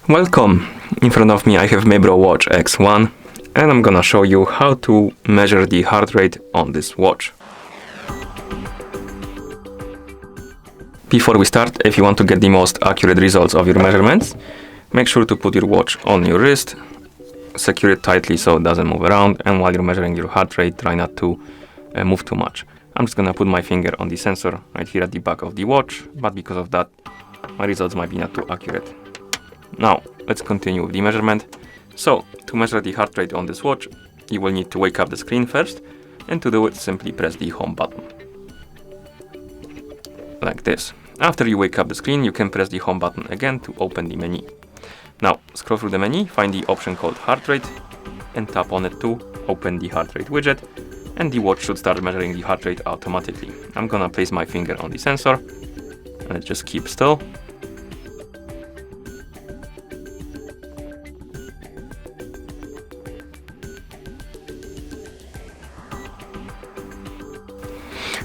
Welcome! In front of me I have Mibro Watch X1 and I'm gonna show you how to measure the heart rate on this watch. Before we start, if you want to get the most accurate results of your measurements, make sure to put your watch on your wrist, secure it tightly so it doesn't move around, and while you're measuring your heart rate, try not to move too much. I'm just gonna put my finger on the sensor right here at the back of the watch, but because of that, my results might be not too accurate. Now, let's continue with the measurement. So, to measure the heart rate on this watch, you will need to wake up the screen first, and to do it, simply press the home button. Like this. After you wake up the screen, you can press the home button again to open the menu. Now, scroll through the menu, find the option called heart rate, and tap on it to open the heart rate widget, and the watch should start measuring the heart rate automatically. I'm gonna place my finger on the sensor, and just keep still.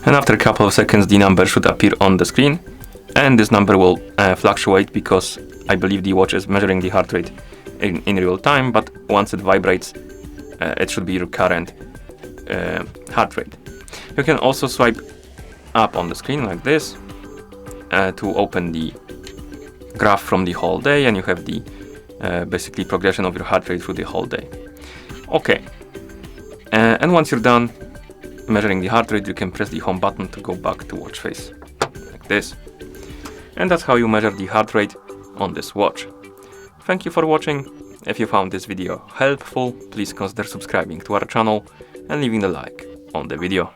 And after a couple of seconds, the number should appear on the screen, and this number will fluctuate because I believe the watch is measuring the heart rate in real time, but once it vibrates, it should be your current heart rate. You can also swipe up on the screen like this to open the graph from the whole day, and you have the basically progression of your heart rate through the whole day. Okay, and once you're done measuring the heart rate, you can press the home button to go back to watch face, like this. And that's how you measure the heart rate on this watch. Thank you for watching. If you found this video helpful, please consider subscribing to our channel and leaving a like on the video.